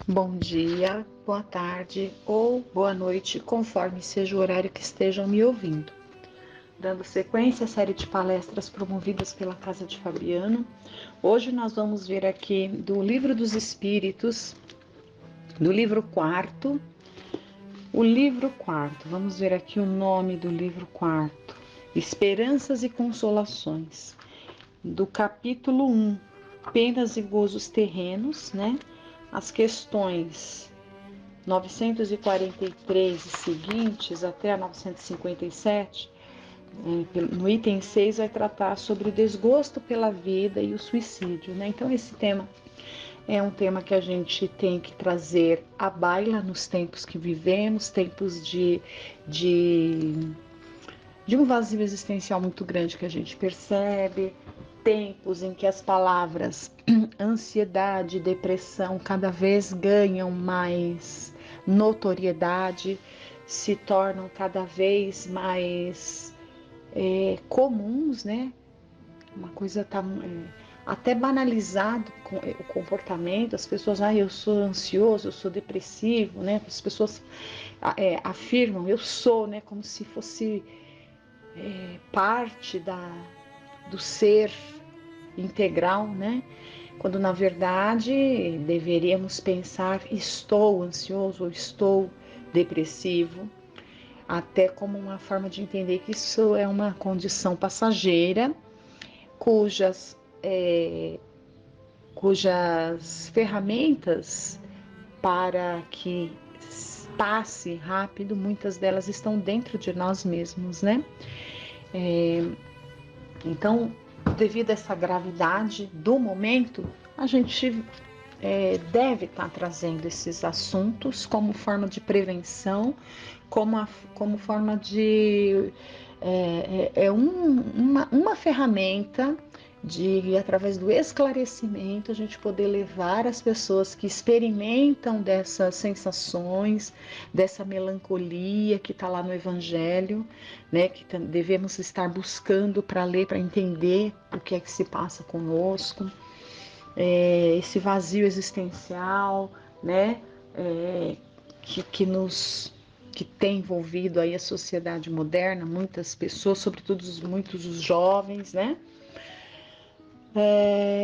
Bom dia, boa tarde ou boa noite, conforme seja o horário que estejam me ouvindo. Dando sequência à série de palestras promovidas pela Casa de Fabiano, hoje nós vamos ver aqui do Livro dos Espíritos, do livro quarto, vamos ver aqui o nome do livro quarto, Esperanças e Consolações, do capítulo 1, Penas e Gozos Terrenos, né? As questões 943 e seguintes até a 957, no item 6 vai tratar sobre o desgosto pela vida e o suicídio, né? Então esse tema é um tema que a gente tem que trazer à baila nos tempos que vivemos, tempos de, de um vazio existencial muito grande que a gente percebe, tempos em que as palavras ansiedade, depressão cada vez ganham mais notoriedade, se tornam cada vez mais comuns, né? Uma coisa tá até banalizado com o comportamento. As pessoas, eu sou ansioso, eu sou depressivo, né? As pessoas afirmam, eu sou, né? Como se fosse parte do ser integral, né? Quando na verdade deveríamos pensar estou ansioso ou estou depressivo, até como uma forma de entender que isso é uma condição passageira, cujas, cujas ferramentas para que passe rápido, muitas delas estão dentro de nós mesmos, né? Então, devido a essa gravidade do momento, a gente deve estar trazendo esses assuntos como forma de prevenção, como forma de uma ferramenta de, através do esclarecimento, a gente poder levar as pessoas que experimentam dessas sensações, dessa melancolia que está lá no Evangelho, né, que devemos estar buscando para ler, para entender o que é que se passa conosco, esse vazio existencial, né, que tem envolvido aí a sociedade moderna, muitas pessoas, sobretudo muitos os jovens, né?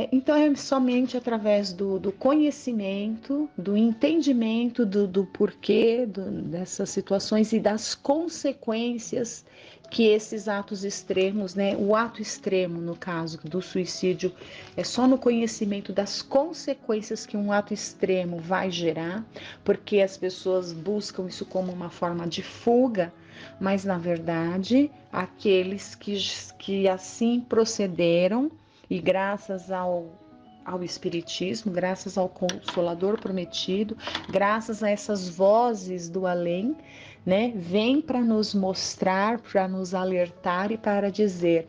Então é somente através do conhecimento, do entendimento do porquê dessas situações e das consequências que esses atos extremos, né, o ato extremo no caso do suicídio, é só no conhecimento das consequências que um ato extremo vai gerar, porque as pessoas buscam isso como uma forma de fuga, mas na verdade aqueles que assim procederam e graças ao Espiritismo, graças ao Consolador prometido, graças a essas vozes do além, né, vem para nos mostrar, para nos alertar e para dizer: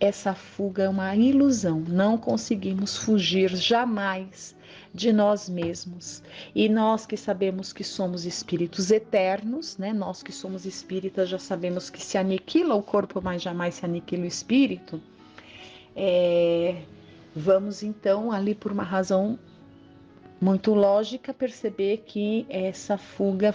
essa fuga é uma ilusão, não conseguimos fugir jamais de nós mesmos. E nós que sabemos que somos espíritos eternos, né, nós que somos espíritas já sabemos que se aniquila o corpo, mas jamais se aniquila o espírito. Vamos então, ali por uma razão muito lógica, perceber que essa fuga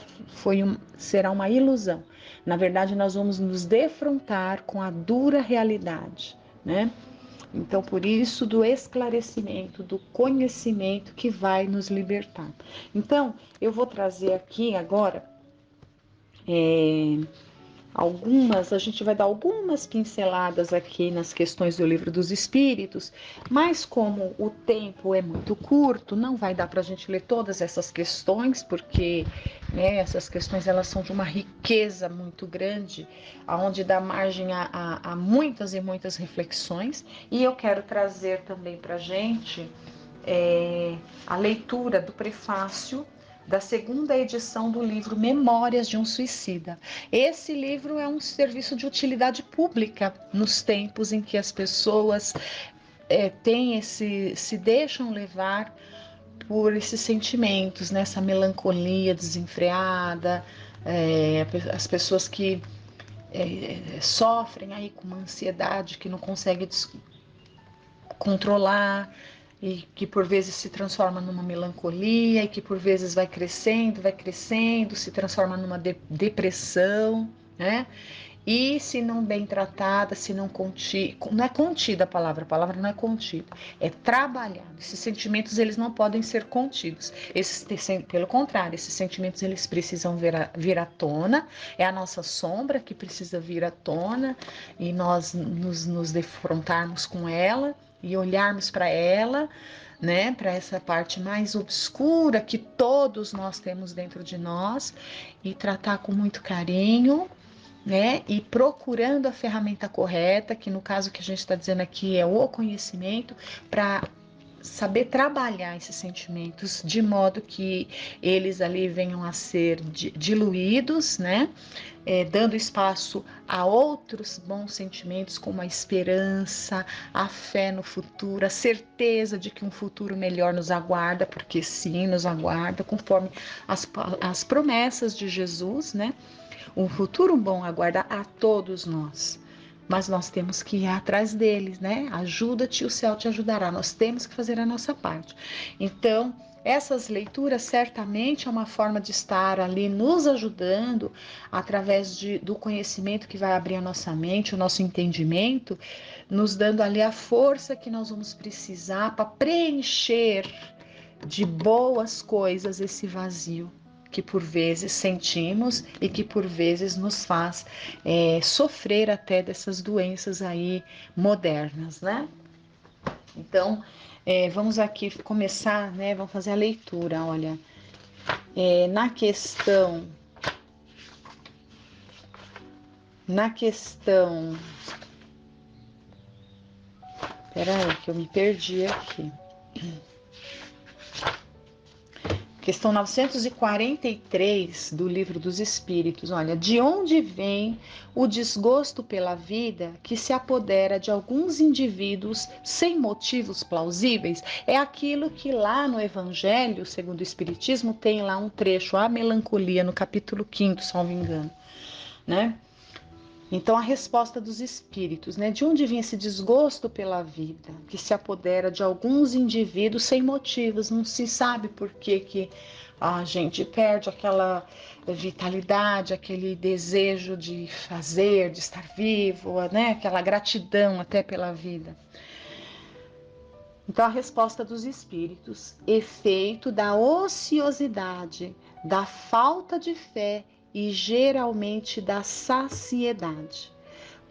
será uma ilusão. Na verdade, nós vamos nos defrontar com a dura realidade, né? Então, por isso, do esclarecimento, do conhecimento que vai nos libertar. Então, eu vou trazer aqui agora a gente vai dar algumas pinceladas aqui nas questões do Livro dos Espíritos, mas como o tempo é muito curto, não vai dar para a gente ler todas essas questões, porque né, essas questões elas são de uma riqueza muito grande, onde dá margem a muitas e muitas reflexões, e eu quero trazer também para a gente a leitura do prefácio da segunda edição do livro Memórias de um Suicida. Esse livro é um serviço de utilidade pública nos tempos em que as pessoas se deixam levar por esses sentimentos, né? Essa melancolia desenfreada, as pessoas que sofrem aí com uma ansiedade que não conseguem controlar, e que por vezes se transforma numa melancolia, e que por vezes vai crescendo, se transforma numa depressão, né? E se não bem tratada, se não contida, não é contida a palavra não é contida, é trabalhada. Esses sentimentos, eles não podem ser contidos. Pelo contrário, esses sentimentos, eles precisam vir à tona, é a nossa sombra que precisa vir à tona, e nós nos defrontarmos com ela, e olharmos para ela, né, para essa parte mais obscura que todos nós temos dentro de nós, e tratar com muito carinho, né? E procurando a ferramenta correta, que no caso que a gente está dizendo aqui é o conhecimento, para saber trabalhar esses sentimentos de modo que eles ali venham a ser diluídos, né? Dando espaço a outros bons sentimentos, como a esperança, a fé no futuro, a certeza de que um futuro melhor nos aguarda, porque sim, nos aguarda, conforme as promessas de Jesus, né? Um futuro bom aguarda a todos nós, mas nós temos que ir atrás deles, né? Ajuda-te, o céu te ajudará. Nós temos que fazer a nossa parte. Então, essas leituras certamente é uma forma de estar ali nos ajudando através do conhecimento que vai abrir a nossa mente, o nosso entendimento, nos dando ali a força que nós vamos precisar para preencher de boas coisas esse vazio que por vezes sentimos e que por vezes nos faz sofrer até dessas doenças aí modernas, né? Então, vamos aqui começar, né? Vamos fazer a leitura, olha. Na questão... Peraí, que eu me perdi aqui. Questão 943 do Livro dos Espíritos. Olha, de onde vem o desgosto pela vida que se apodera de alguns indivíduos sem motivos plausíveis? É aquilo que lá no Evangelho, segundo o Espiritismo, tem lá um trecho, a melancolia, no capítulo 5º, se não me engano, né? Então, a resposta dos espíritos, né? De onde vem esse desgosto pela vida, que se apodera de alguns indivíduos sem motivos, não se sabe por que a gente perde aquela vitalidade, aquele desejo de fazer, de estar vivo, né? Aquela gratidão até pela vida. Então, a resposta dos espíritos, efeito da ociosidade, da falta de fé e geralmente da saciedade.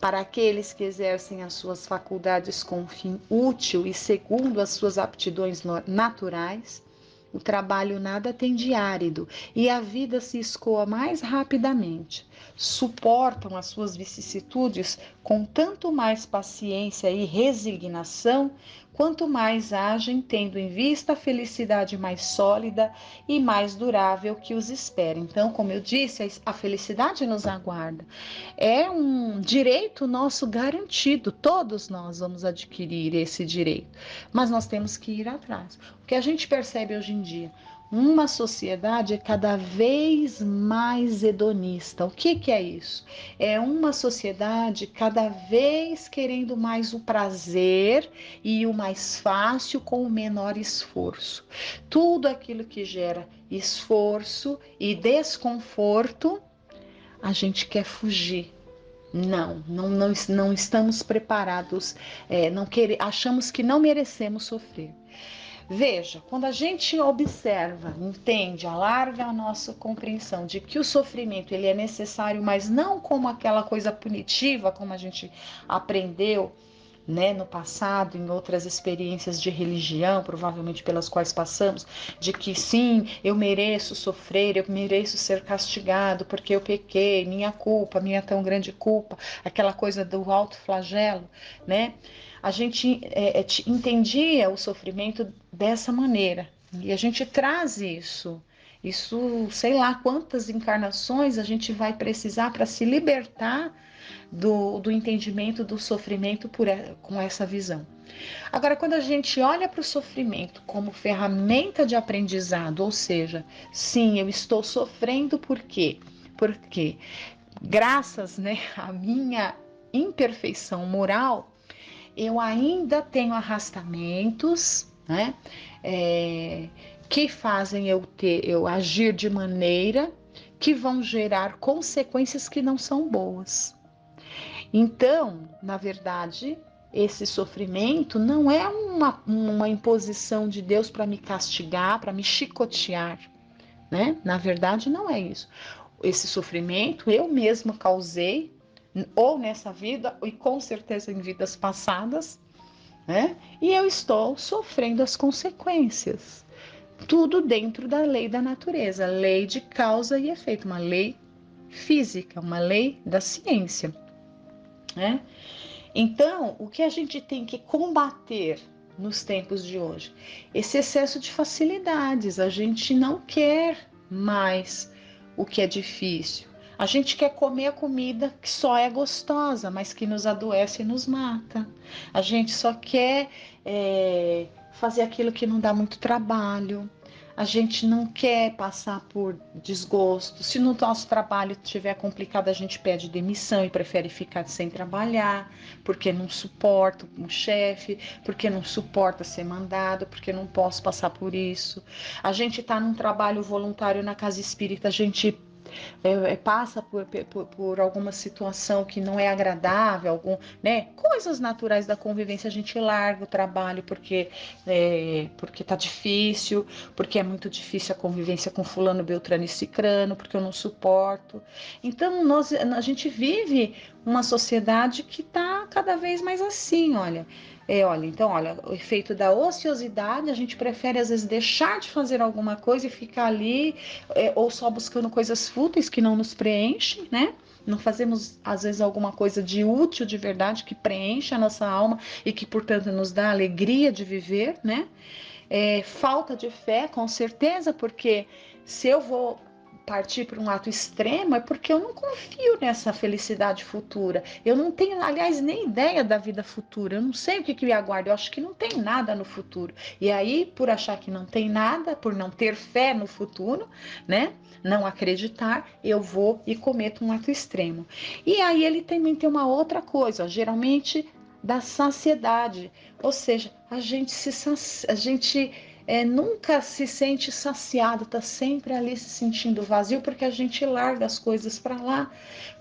Para aqueles que exercem as suas faculdades com fim útil e segundo as suas aptidões naturais, o trabalho nada tem de árido e a vida se escoa mais rapidamente. Suportam as suas vicissitudes com tanto mais paciência e resignação, quanto mais agem tendo em vista a felicidade mais sólida e mais durável que os espera. Então, como eu disse, a felicidade nos aguarda. É um direito nosso garantido, todos nós vamos adquirir esse direito, mas nós temos que ir atrás. O que a gente percebe hoje em dia, uma sociedade cada vez mais hedonista. O que é isso? É uma sociedade cada vez querendo mais o prazer e o mais fácil com o menor esforço. Tudo aquilo que gera esforço e desconforto, a gente quer fugir. Não estamos preparados, achamos que não merecemos sofrer. Veja, quando a gente observa, entende, alarga a nossa compreensão de que o sofrimento ele é necessário, mas não como aquela coisa punitiva, como a gente aprendeu, né, no passado, em outras experiências de religião, provavelmente pelas quais passamos, de que sim, eu mereço sofrer, eu mereço ser castigado porque eu pequei, minha culpa, minha tão grande culpa, aquela coisa do autoflagelo, né? A gente entendia o sofrimento dessa maneira e a gente traz isso, sei lá quantas encarnações a gente vai precisar para se libertar do entendimento do sofrimento com essa visão. Agora, quando a gente olha para o sofrimento como ferramenta de aprendizado, ou seja, sim, eu estou sofrendo por quê? Porque graças, né, à minha imperfeição moral, eu ainda tenho arrastamentos, né? Que fazem eu agir de maneira que vão gerar consequências que não são boas. Então, na verdade, esse sofrimento não é uma imposição de Deus para me castigar, para me chicotear, né? Na verdade, não é isso. Esse sofrimento eu mesma causei, ou nessa vida, e com certeza em vidas passadas, né? E eu estou sofrendo as consequências. Tudo dentro da lei da natureza, lei de causa e efeito, uma lei física, uma lei da ciência, né? Então, o que a gente tem que combater nos tempos de hoje? Esse excesso de facilidades. A gente não quer mais o que é difícil. A gente quer comer a comida que só é gostosa, mas que nos adoece e nos mata. A gente só quer fazer aquilo que não dá muito trabalho. A gente não quer passar por desgosto. Se no nosso trabalho estiver complicado, a gente pede demissão e prefere ficar sem trabalhar, porque não suporta um chefe, porque não suporta ser mandado, porque não posso passar por isso. A gente está num trabalho voluntário na casa espírita, a gente passa por alguma situação que não é agradável, né? Coisas naturais da convivência, a gente larga o trabalho porque tá difícil, porque é muito difícil a convivência com fulano, beltrano e cicrano, porque eu não suporto. Então, a gente vive uma sociedade que está cada vez mais assim, olha. Então, o efeito da ociosidade, a gente prefere às vezes deixar de fazer alguma coisa e ficar ali, ou só buscando coisas fúteis que não nos preenchem, né? Não fazemos, às vezes, alguma coisa de útil, de verdade, que preenche a nossa alma e que, portanto, nos dá alegria de viver, né? Falta de fé, com certeza, porque se eu vou partir para um ato extremo é porque eu não confio nessa felicidade futura. Eu não tenho, aliás, nem ideia da vida futura. Eu não sei o que me aguarda. Eu acho que não tem nada no futuro. E aí, por achar que não tem nada, por não ter fé no futuro, né? Não acreditar, eu vou e cometo um ato extremo. E aí ele também tem uma outra coisa, geralmente da saciedade. Ou seja, a gente nunca se sente saciado, está sempre ali se sentindo vazio, porque a gente larga as coisas para lá,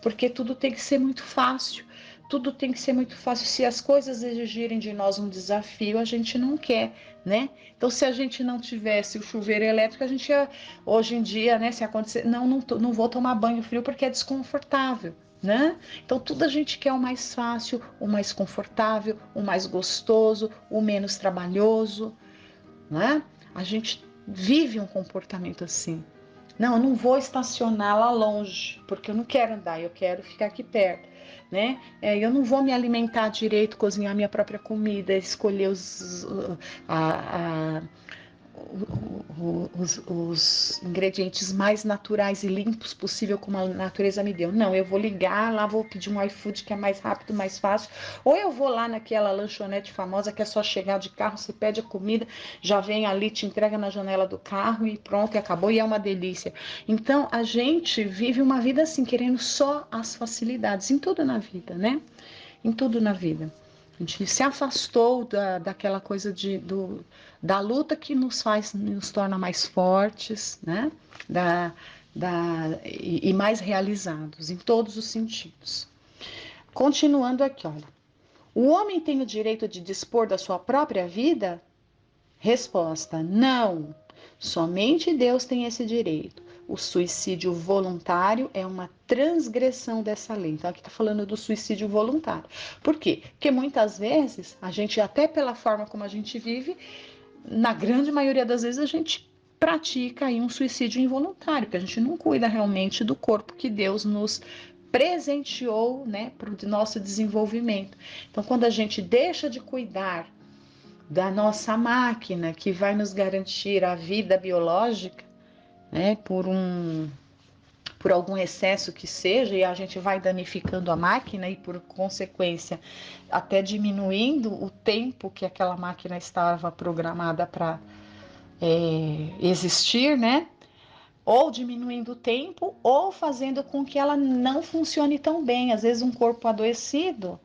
porque tudo tem que ser muito fácil. Tudo tem que ser muito fácil. Se as coisas exigirem de nós um desafio, a gente não quer, né? Então, se a gente não tivesse o chuveiro elétrico, a gente ia, hoje em dia, né? Se acontecer, não vou tomar banho frio porque é desconfortável, né? Então, tudo a gente quer o mais fácil, o mais confortável, o mais gostoso, o menos trabalhoso, né? A gente vive um comportamento assim. Não, eu não vou estacionar lá longe, porque eu não quero andar, eu quero ficar aqui perto, né? Eu não vou me alimentar direito, cozinhar minha própria comida, escolher os ingredientes mais naturais e limpos possível, como a natureza me deu. Não, eu vou ligar lá, vou pedir um iFood que é mais rápido, mais fácil, ou eu vou lá naquela lanchonete famosa que é só chegar de carro, você pede a comida, já vem ali, te entrega na janela do carro e pronto, e acabou, e é uma delícia. Então, a gente vive uma vida assim, querendo só as facilidades, em tudo na vida, né? Em tudo na vida. A gente se afastou daquela coisa da luta que nos torna mais fortes, né? E mais realizados em todos os sentidos. Continuando aqui, olha. O homem tem o direito de dispor da sua própria vida? Resposta: não. Somente Deus tem esse direito. O suicídio voluntário é uma transgressão dessa lei. Então, aqui está falando do suicídio voluntário. Por quê? Porque muitas vezes, a gente, até pela forma como a gente vive, na grande maioria das vezes, a gente pratica aí um suicídio involuntário, porque a gente não cuida realmente do corpo que Deus nos presenteou, né, para o nosso desenvolvimento. Então, quando a gente deixa de cuidar da nossa máquina, que vai nos garantir a vida biológica, né, por algum excesso que seja, e a gente vai danificando a máquina e, por consequência, até diminuindo o tempo que aquela máquina estava programada para existir, né? Ou diminuindo o tempo, ou fazendo com que ela não funcione tão bem. Às vezes, um corpo adoecido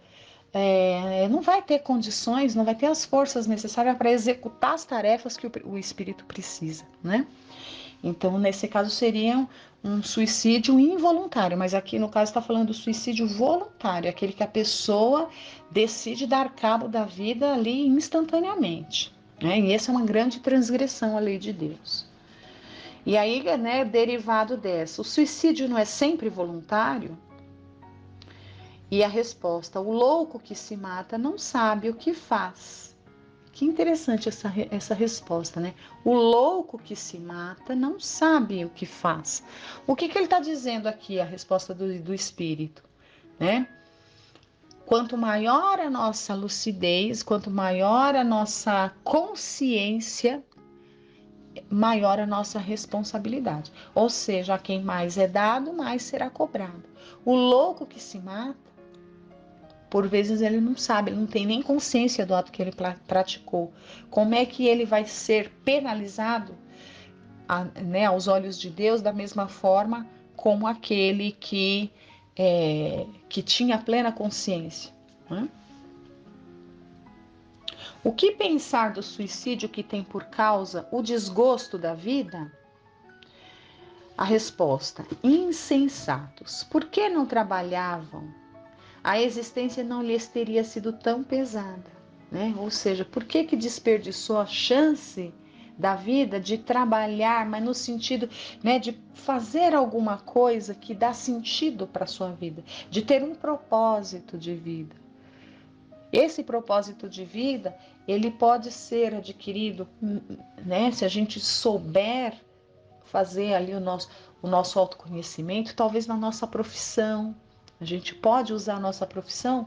não vai ter condições, não vai ter as forças necessárias para executar as tarefas que o espírito precisa, né? Então, nesse caso, seria um suicídio involuntário, mas aqui no caso está falando do suicídio voluntário, aquele que a pessoa decide dar cabo da vida ali instantaneamente, né? E essa é uma grande transgressão à lei de Deus. E aí, né, derivado dessa, o suicídio não é sempre voluntário? E a resposta, o louco que se mata não sabe o que faz. Que interessante essa resposta, né? O louco que se mata não sabe o que faz. O que ele está dizendo aqui, a resposta do espírito, né? Quanto maior a nossa lucidez, quanto maior a nossa consciência, maior a nossa responsabilidade. Ou seja, a quem mais é dado, mais será cobrado. O louco que se mata, por vezes ele não sabe, ele não tem nem consciência do ato que ele praticou. Como é que ele vai ser penalizado, né, aos olhos de Deus, da mesma forma como aquele que tinha plena consciência, né? O que pensar do suicídio que tem por causa o desgosto da vida? A resposta: insensatos. Por que não trabalhavam? A existência não lhes teria sido tão pesada, né? Ou seja, por que desperdiçou a chance da vida de trabalhar, mas no sentido, né, de fazer alguma coisa que dá sentido para a sua vida, de ter um propósito de vida. Esse propósito de vida, ele pode ser adquirido, né, se a gente souber fazer ali o nosso autoconhecimento, talvez na nossa profissão. A gente pode usar a nossa profissão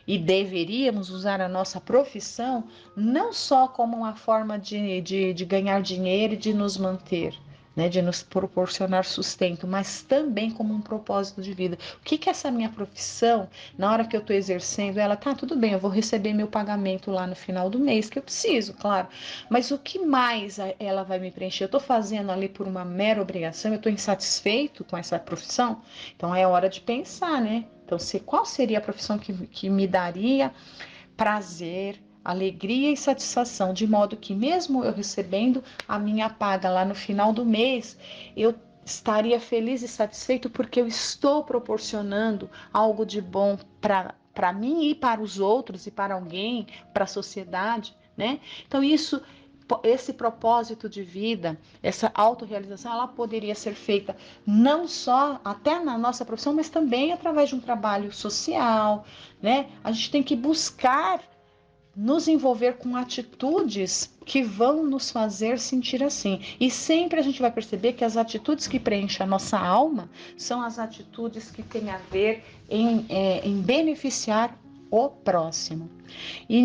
e deveríamos usar a nossa profissão não só como uma forma de ganhar dinheiro e de nos manter, né, de nos proporcionar sustento, mas também como um propósito de vida. O que é essa minha profissão, na hora que eu estou exercendo ela, tá, tudo bem, eu vou receber meu pagamento lá no final do mês, que eu preciso, claro, mas o que mais ela vai me preencher? Eu estou fazendo ali por uma mera obrigação, eu estou insatisfeito com essa profissão? Então é hora de pensar, né? Então, qual seria a profissão que me daria prazer, alegria e satisfação, de modo que mesmo eu recebendo a minha paga lá no final do mês, eu estaria feliz e satisfeito porque eu estou proporcionando algo de bom para mim e para os outros e para alguém, para a sociedade, né? Então esse propósito de vida, essa autorrealização, ela poderia ser feita não só até na nossa profissão, mas também através de um trabalho social, né? A gente tem que buscar nos envolver com atitudes que vão nos fazer sentir assim. E sempre a gente vai perceber que as atitudes que preenchem a nossa alma são as atitudes que têm a ver em beneficiar o próximo. E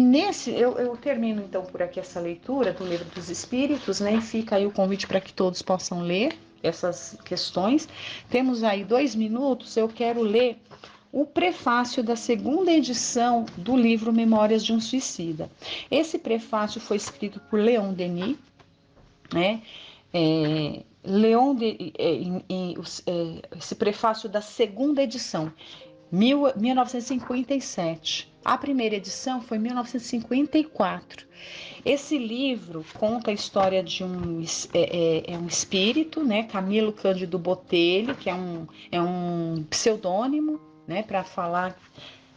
eu termino então por aqui essa leitura do Livro dos Espíritos, né? E fica aí o convite para que todos possam ler essas questões. Temos aí 2 minutos, eu quero ler o prefácio da 2ª edição do livro Memórias de um Suicida. Esse prefácio foi escrito por Leon Denis, né? Esse prefácio da 2ª edição, 1957. A primeira edição foi em 1954. Esse livro conta a história de um espírito, né? Camilo Cândido Botelho, que é um pseudônimo, né, para falar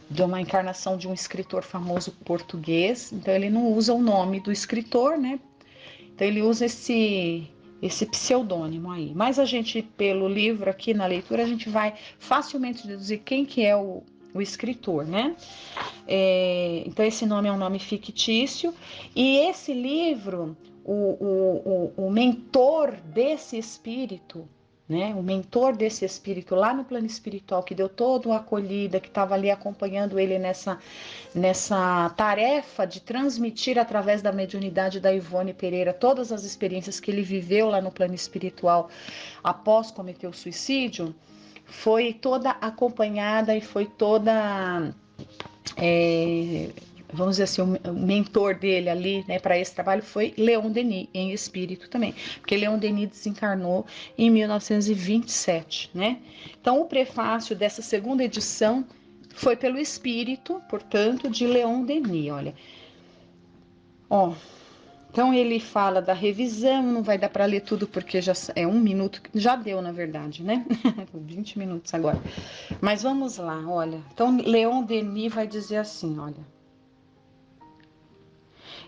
de uma encarnação de um escritor famoso português. Então ele não usa o nome do escritor, né? Então ele usa esse pseudônimo aí. Mas a gente, pelo livro aqui na leitura, a gente vai facilmente deduzir quem que é o escritor, né? Então esse nome é um nome fictício. E esse livro, o mentor desse espírito, né? O mentor desse espírito lá no plano espiritual, que deu toda a acolhida, que estava ali acompanhando ele nessa tarefa de transmitir através da mediunidade da Ivone Pereira todas as experiências que ele viveu lá no plano espiritual após cometer o suicídio, foi toda acompanhada e foi toda... vamos dizer assim, o mentor dele ali, né, para esse trabalho foi Leon Denis, em espírito também, porque Leon Denis desencarnou em 1927, né? Então, o prefácio dessa 2ª edição foi pelo espírito, portanto, de Leon Denis, olha. Então ele fala da revisão, não vai dar para ler tudo porque já é 1 minuto, já deu na verdade, né? 20 minutos agora. Mas vamos lá, olha. Então Leon Denis vai dizer assim, olha.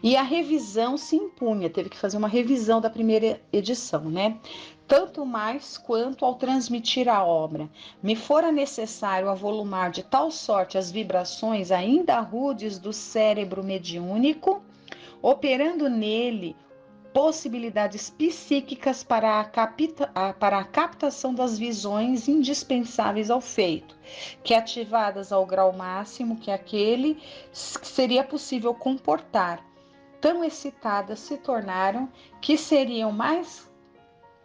E a revisão se impunha, teve que fazer uma revisão da primeira edição, né? Tanto mais quanto ao transmitir a obra, me fora necessário avolumar de tal sorte as vibrações ainda rudes do cérebro mediúnico, operando nele possibilidades psíquicas para a captação das visões indispensáveis ao feito, que ativadas ao grau máximo que aquele seria possível comportar, tão excitadas se tornaram que seriam mais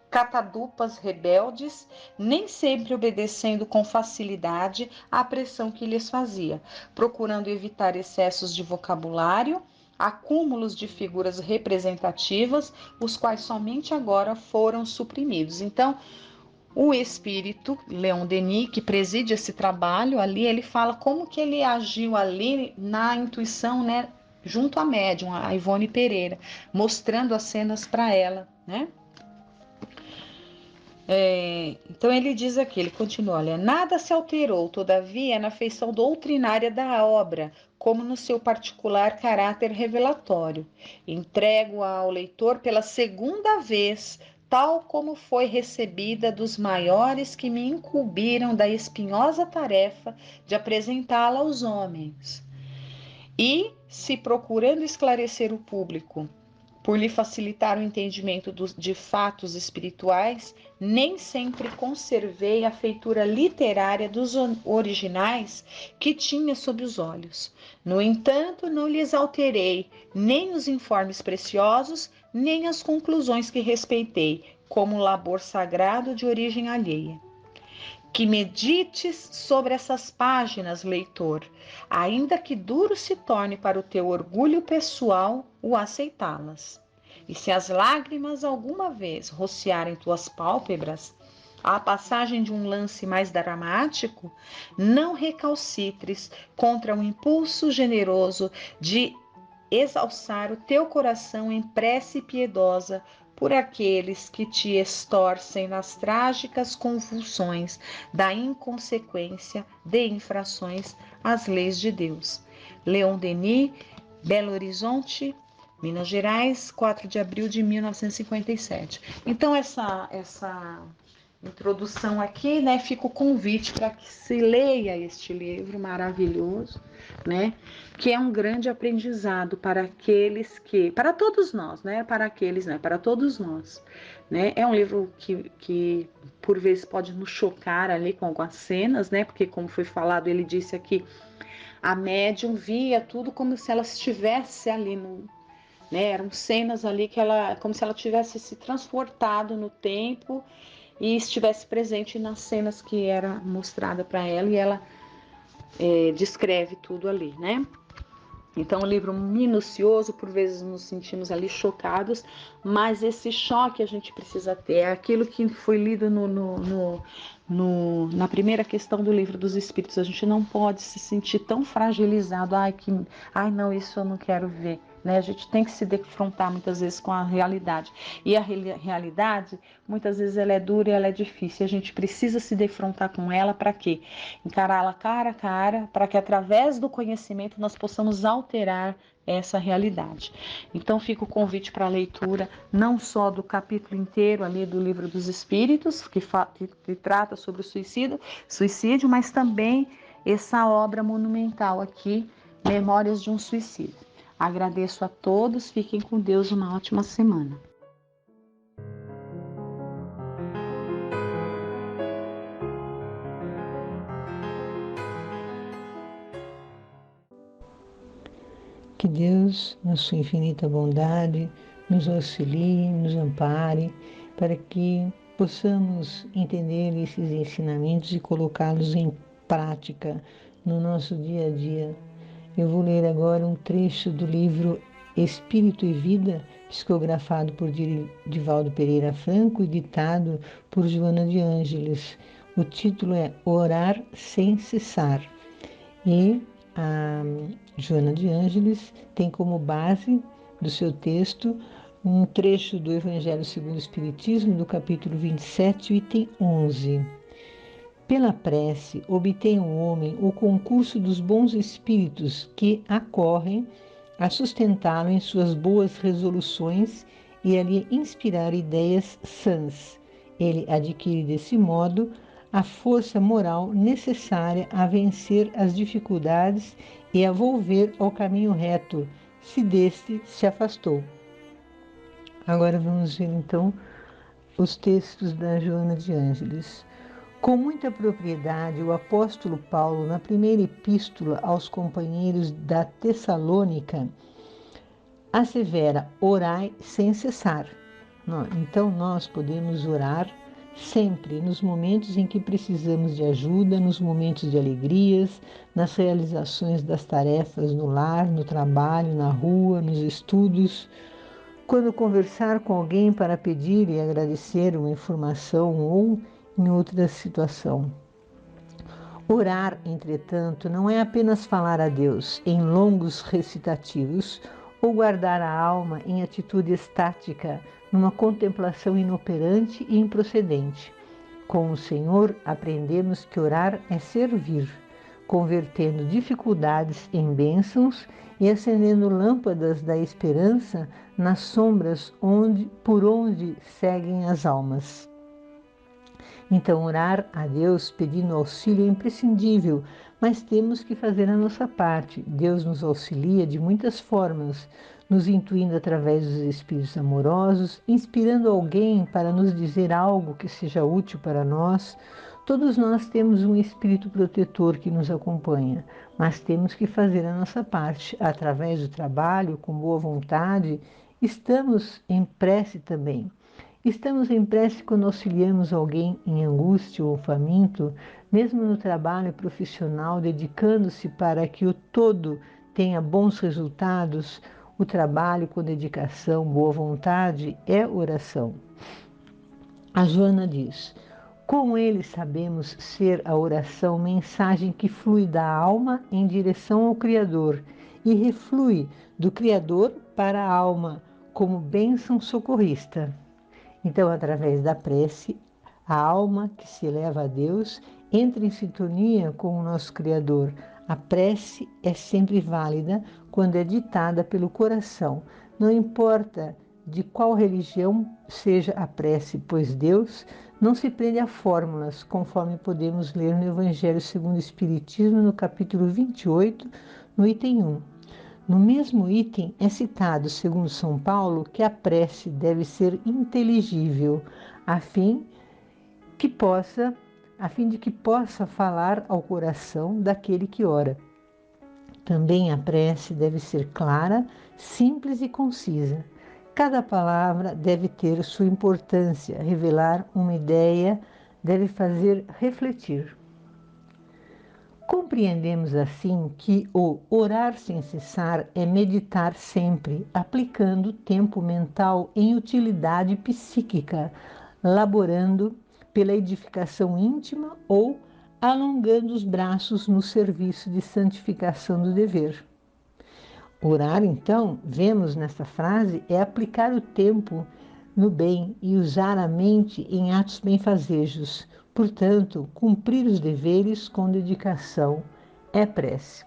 catadupas rebeldes, nem sempre obedecendo com facilidade à pressão que lhes fazia, procurando evitar excessos de vocabulário, acúmulos de figuras representativas, os quais somente agora foram suprimidos. Então, o espírito, Leon Denis, que preside esse trabalho ali, ele fala como que ele agiu ali na intuição, né, junto à médium, a Ivone Pereira, mostrando as cenas para ela, né? Então ele diz aqui, ele continua, olha, nada se alterou, todavia, na feição doutrinária da obra, como no seu particular caráter revelatório. Entrego-a ao leitor pela segunda vez, tal como foi recebida dos maiores que me incumbiram da espinhosa tarefa de apresentá-la aos homens. E, se procurando esclarecer o público, por lhe facilitar o entendimento de fatos espirituais, nem sempre conservei a feitura literária dos originais que tinha sob os olhos. No entanto, não lhes alterei nem os informes preciosos, nem as conclusões que respeitei, como labor sagrado de origem alheia. Que medites sobre essas páginas, leitor, ainda que duro se torne para o teu orgulho pessoal o aceitá-las. E se as lágrimas alguma vez rociarem tuas pálpebras, à passagem de um lance mais dramático, não recalcitres contra um impulso generoso de exalçar o teu coração em prece piedosa por aqueles que te estorcem nas trágicas convulsões da inconsequência de infrações às leis de Deus. Leon Denis, Belo Horizonte, Minas Gerais, 4 de abril de 1957. Então, essa introdução aqui, né, fica o convite para que se leia este livro maravilhoso, né, que é um grande aprendizado para aqueles que, para todos nós, né, para aqueles, né, para todos nós, né, é um livro que por vezes pode nos chocar ali com as cenas, né, porque como foi falado, ele disse aqui, a médium via tudo como se ela estivesse ali no, né, eram cenas ali que ela, como se ela tivesse se transportado no tempo e estivesse presente nas cenas que era mostrada para ela e ela descreve tudo ali, né? Então, um livro minucioso, por vezes nos sentimos ali chocados, mas esse choque a gente precisa ter. É aquilo que foi lido na primeira questão do Livro dos Espíritos. A gente não pode se sentir tão fragilizado. Ai, não, isso eu não quero ver. Né? A gente tem que se defrontar muitas vezes com a realidade. E a realidade, muitas vezes, ela é dura e ela é difícil. A gente precisa se defrontar com ela para quê? Encará-la cara a cara, para que através do conhecimento nós possamos alterar essa realidade. Então fica o convite para a leitura, não só do capítulo inteiro ali do Livro dos Espíritos, que trata sobre o suicídio, mas também essa obra monumental aqui, Memórias de um Suicida. Agradeço a todos, fiquem com Deus, uma ótima semana. Que Deus, na sua infinita bondade, nos auxilie, nos ampare, para que possamos entender esses ensinamentos e colocá-los em prática no nosso dia a dia. Eu vou ler agora um trecho do livro Espírito e Vida, psicografado por Divaldo Pereira Franco e ditado por Joana de Ângeles. O título é Orar Sem Cessar. E a Joana de Ângeles tem como base do seu texto um trecho do Evangelho segundo o Espiritismo, do capítulo 27, item 11. Pela prece, obtém o homem o concurso dos bons espíritos que acorrem a sustentá-lo em suas boas resoluções e a lhe inspirar ideias sãs. Ele adquire desse modo a força moral necessária a vencer as dificuldades e a volver ao caminho reto, se deste se afastou. Agora vamos ver então os textos da Joana de Ângeles. Com muita propriedade, o apóstolo Paulo, na primeira epístola aos companheiros da Tessalônica, assevera: orai sem cessar. Então nós podemos orar sempre, nos momentos em que precisamos de ajuda, nos momentos de alegrias, nas realizações das tarefas no lar, no trabalho, na rua, nos estudos. Quando conversar com alguém para pedir e agradecer uma informação ou em outra situação. Orar, entretanto, não é apenas falar a Deus em longos recitativos ou guardar a alma em atitude estática, numa contemplação inoperante e improcedente. Com o Senhor, aprendemos que orar é servir, convertendo dificuldades em bênçãos e acendendo lâmpadas da esperança nas sombras por onde seguem as almas. Então, orar a Deus pedindo auxílio é imprescindível, mas temos que fazer a nossa parte. Deus nos auxilia de muitas formas, nos intuindo através dos espíritos amorosos, inspirando alguém para nos dizer algo que seja útil para nós. Todos nós temos um espírito protetor que nos acompanha, mas temos que fazer a nossa parte. Através do trabalho, com boa vontade, estamos em prece também. Estamos em prece quando auxiliamos alguém em angústia ou faminto, mesmo no trabalho profissional, dedicando-se para que o todo tenha bons resultados. O trabalho com dedicação, boa vontade é oração. A Joana diz: com ele sabemos ser a oração mensagem que flui da alma em direção ao Criador e reflui do Criador para a alma como bênção socorrista. Então, através da prece, a alma que se eleva a Deus entra em sintonia com o nosso Criador. A prece é sempre válida quando é ditada pelo coração. Não importa de qual religião seja a prece, pois Deus não se prende a fórmulas, conforme podemos ler no Evangelho segundo o Espiritismo, no capítulo 28, no item 1. No mesmo item é citado, segundo São Paulo, que a prece deve ser inteligível, a fim de que possa falar ao coração daquele que ora. Também a prece deve ser clara, simples e concisa. Cada palavra deve ter sua importância, revelar uma ideia, deve fazer refletir. Compreendemos assim que o orar sem cessar é meditar sempre, aplicando o tempo mental em utilidade psíquica, laborando pela edificação íntima ou alongando os braços no serviço de santificação do dever. Orar, então, vemos nesta frase, é aplicar o tempo no bem e usar a mente em atos benfazejos. Portanto, cumprir os deveres com dedicação é prece.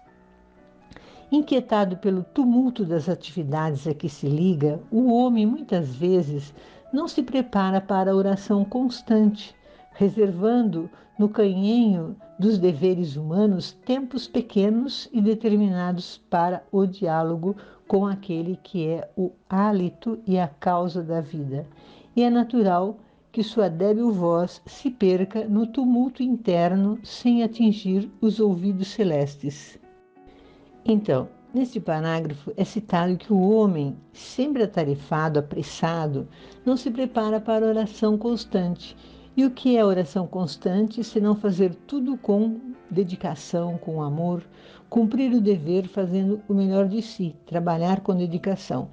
Inquietado pelo tumulto das atividades a que se liga, o homem muitas vezes não se prepara para a oração constante, reservando no canhenho dos deveres humanos tempos pequenos e determinados para o diálogo com aquele que é o hálito e a causa da vida. E é natural que sua débil voz se perca no tumulto interno sem atingir os ouvidos celestes. Então, neste parágrafo é citado que o homem, sempre atarefado, apressado, não se prepara para a oração constante. E o que é oração constante, se não fazer tudo com dedicação, com amor, cumprir o dever fazendo o melhor de si, trabalhar com dedicação.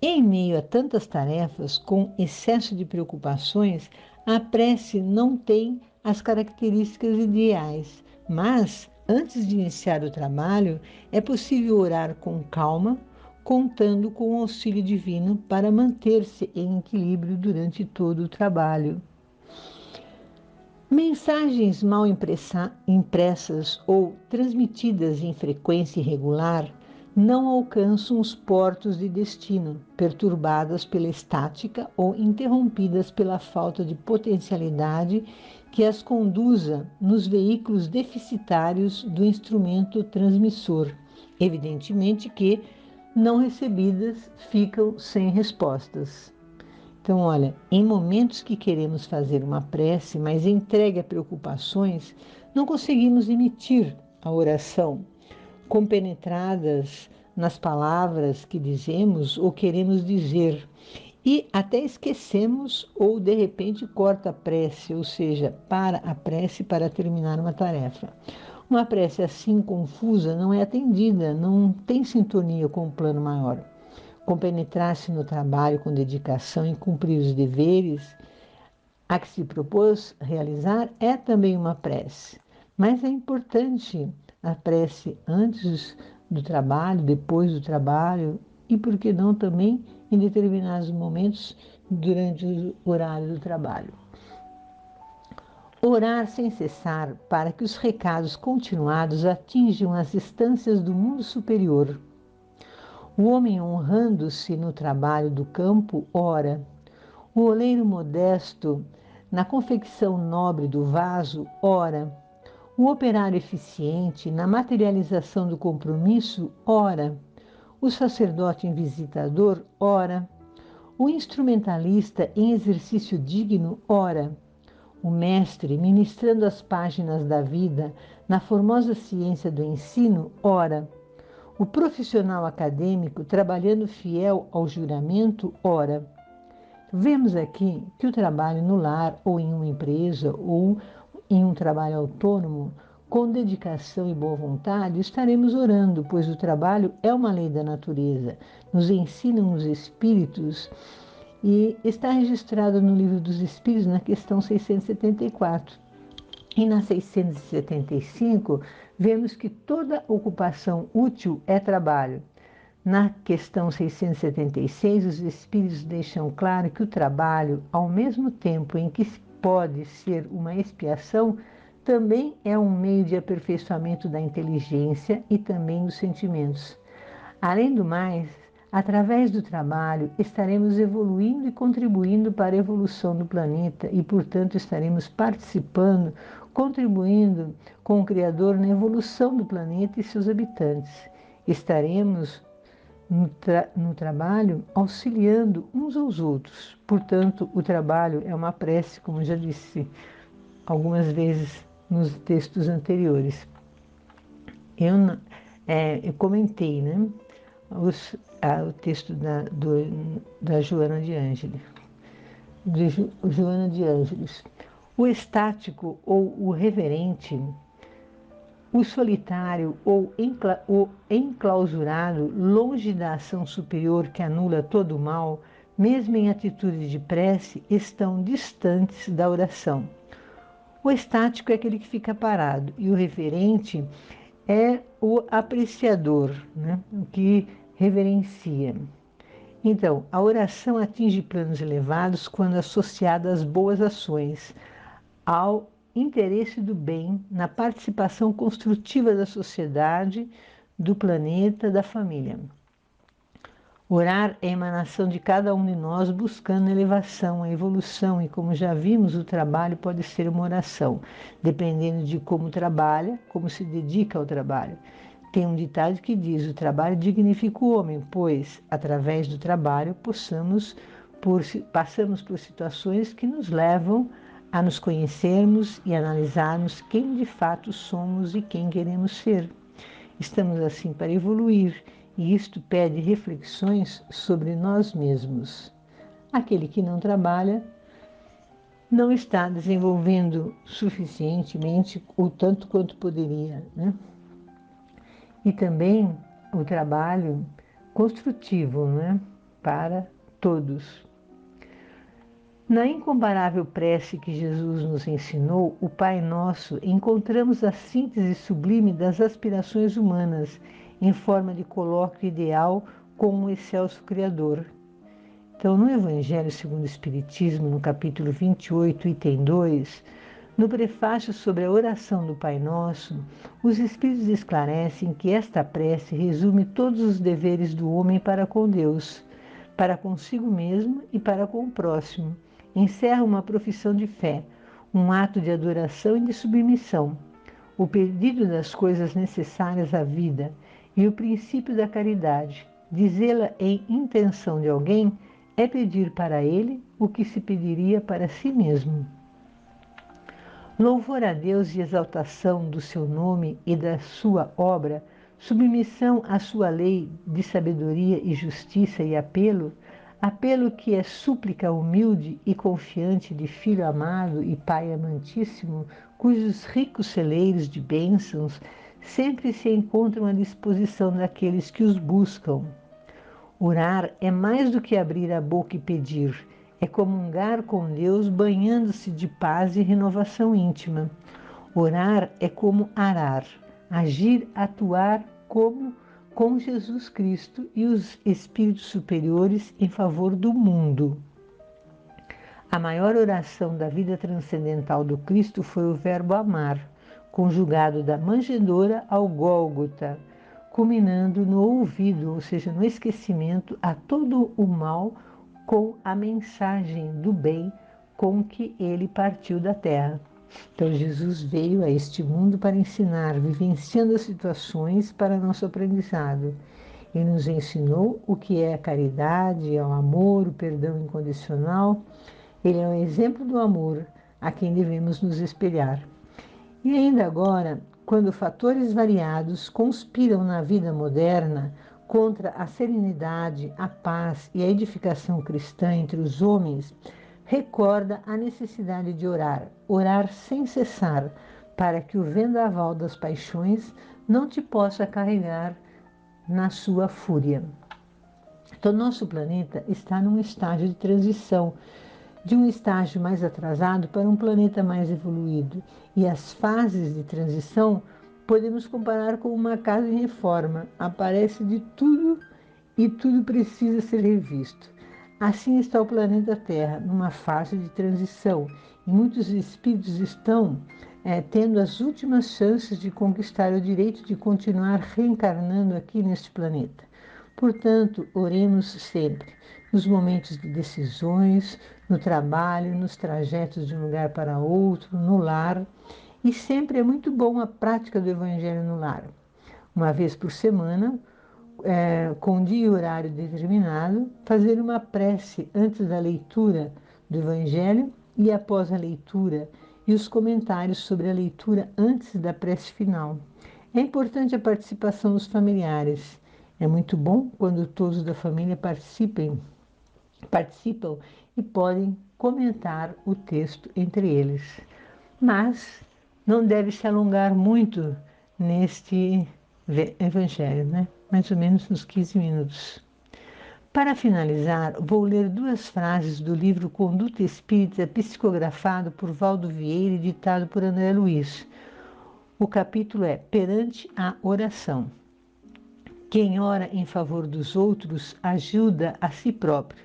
Em meio a tantas tarefas, com excesso de preocupações, a prece não tem as características ideais, mas antes de iniciar o trabalho, é possível orar com calma, contando com o auxílio divino para manter-se em equilíbrio durante todo o trabalho. Mensagens mal impressas ou transmitidas em frequência irregular não alcançam os portos de destino, perturbadas pela estática ou interrompidas pela falta de potencialidade que as conduza nos veículos deficitários do instrumento transmissor. Evidentemente que, não recebidas, ficam sem respostas. Então, olha, em momentos que queremos fazer uma prece, mas entregue a preocupações, não conseguimos emitir a oração, compenetradas nas palavras que dizemos ou queremos dizer, e até esquecemos ou de repente corta a prece, ou seja, para a prece para terminar uma tarefa. Uma prece assim confusa não é atendida, não tem sintonia com o plano maior. Compenetrar-se no trabalho com dedicação e cumprir os deveres a que se propôs realizar é também uma prece. Mas é importante a prece antes do trabalho, depois do trabalho e, por que não, também em determinados momentos durante o horário do trabalho. Orar sem cessar para que os recados continuados atinjam as instâncias do mundo superior. O homem honrando-se no trabalho do campo, ora. O oleiro modesto na confecção nobre do vaso, ora. O operário eficiente na materialização do compromisso, ora. O sacerdote em visitador, ora. O instrumentalista em exercício digno, ora. O mestre ministrando as páginas da vida na formosa ciência do ensino, ora. O profissional acadêmico trabalhando fiel ao juramento, ora. Vemos aqui que o trabalho no lar ou em uma empresa ou em um trabalho autônomo, com dedicação e boa vontade, estaremos orando, pois o trabalho é uma lei da natureza, nos ensinam os Espíritos e está registrado no Livro dos Espíritos, na questão 674. E na 675, vemos que toda ocupação útil é trabalho. Na questão 676, os Espíritos deixam claro que o trabalho, ao mesmo tempo em que pode ser uma expiação, também é um meio de aperfeiçoamento da inteligência e também dos sentimentos. Além do mais, através do trabalho, estaremos evoluindo e contribuindo para a evolução do planeta e, portanto, estaremos participando, contribuindo com o Criador na evolução do planeta e seus habitantes. Estaremos no trabalho auxiliando uns aos outros. Portanto, o trabalho é uma prece, como já disse algumas vezes nos textos anteriores. Eu comentei, né? O texto da Joana de Ângeles. Joana de Ângeles. O estático ou o reverente, o solitário ou o enclausurado, longe da ação superior que anula todo o mal, mesmo em atitude de prece, estão distantes da oração. O estático é aquele que fica parado e o reverente é o apreciador, né? O que reverencia. Então, a oração atinge planos elevados quando associada às boas ações, ao interesse do bem, na participação construtiva da sociedade, do planeta, da família. Orar é a emanação de cada um de nós buscando a elevação, a evolução, e como já vimos, o trabalho pode ser uma oração, dependendo de como trabalha, como se dedica ao trabalho. Tem um ditado que diz: o trabalho dignifica o homem, pois, através do trabalho, passamos por situações que nos levam a nos conhecermos e analisarmos quem de fato somos e quem queremos ser. Estamos assim para evoluir, e isto pede reflexões sobre nós mesmos. Aquele que não trabalha não está desenvolvendo suficientemente o tanto quanto poderia, né? E também o trabalho construtivo, né? Para todos. Na incomparável prece que Jesus nos ensinou, o Pai Nosso, encontramos a síntese sublime das aspirações humanas, em forma de colóquio ideal com o excelso Criador. Então, no Evangelho segundo o Espiritismo, no capítulo 28, item 2, no prefácio sobre a oração do Pai Nosso, os Espíritos esclarecem que esta prece resume todos os deveres do homem para com Deus, para consigo mesmo e para com o próximo. Encerra uma profissão de fé, um ato de adoração e de submissão, o pedido das coisas necessárias à vida e o princípio da caridade. Dizê-la em intenção de alguém é pedir para ele o que se pediria para si mesmo. Louvor a Deus e exaltação do seu nome e da sua obra, submissão à sua lei de sabedoria e justiça e apelo que é súplica humilde e confiante de filho amado e pai amantíssimo, cujos ricos celeiros de bênçãos sempre se encontram à disposição daqueles que os buscam. Orar é mais do que abrir a boca e pedir, é comungar com Deus banhando-se de paz e renovação íntima. Orar é como arar, agir, atuar como com Jesus Cristo e os espíritos superiores em favor do mundo. A maior oração da vida transcendental do Cristo foi o verbo amar, conjugado da manjedoura ao Gólgota, culminando no ouvido, ou seja, no esquecimento a todo o mal com a mensagem do bem com que ele partiu da terra. Então, Jesus veio a este mundo para ensinar, vivenciando as situações para nosso aprendizado. Ele nos ensinou o que é a caridade, é o amor, o perdão incondicional. Ele é um exemplo do amor a quem devemos nos espelhar. E ainda agora, quando fatores variados conspiram na vida moderna contra a serenidade, a paz e a edificação cristã entre os homens, recorda a necessidade de orar sem cessar, para que o vendaval das paixões não te possa carregar na sua fúria. Então, nosso planeta está num estágio de transição, de um estágio mais atrasado para um planeta mais evoluído. E as fases de transição podemos comparar com uma casa em reforma. Aparece de tudo e tudo precisa ser revisto. Assim está o planeta Terra, numa fase de transição, e muitos espíritos estão tendo as últimas chances de conquistar o direito de continuar reencarnando aqui neste planeta. Portanto, oremos sempre, nos momentos de decisões, no trabalho, nos trajetos de um lugar para outro, no lar, e sempre é muito bom a prática do Evangelho no lar. Uma vez por semana, com dia e horário determinado, fazer uma prece antes da leitura do Evangelho e após a leitura, e os comentários sobre a leitura antes da prece final. É importante a participação dos familiares. É muito bom quando todos da família participam e podem comentar o texto entre eles. Mas não deve se alongar muito neste Evangelho, né? Mais ou menos uns 15 minutos. Para finalizar, vou ler 2 frases do livro Conduta Espírita, psicografado por Valdo Vieira e ditado por André Luiz. O capítulo é Perante a Oração. Quem ora em favor dos outros ajuda a si próprio.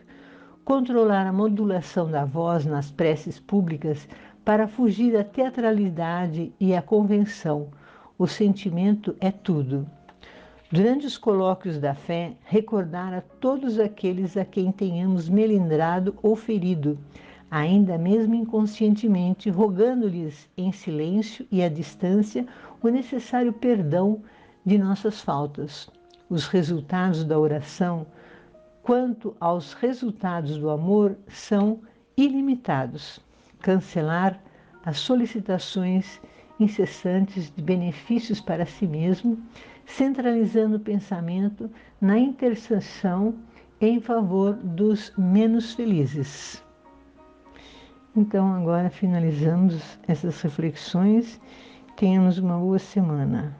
Controlar a modulação da voz nas preces públicas para fugir da teatralidade e à convenção. O sentimento é tudo. Durante os colóquios da fé, recordar a todos aqueles a quem tenhamos melindrado ou ferido, ainda mesmo inconscientemente, rogando-lhes em silêncio e à distância o necessário perdão de nossas faltas. Os resultados da oração, quanto aos resultados do amor, são ilimitados. Cancelar as solicitações incessantes de benefícios para si mesmo, centralizando o pensamento na intercessão em favor dos menos felizes. Então, agora finalizamos essas reflexões. Tenhamos uma boa semana.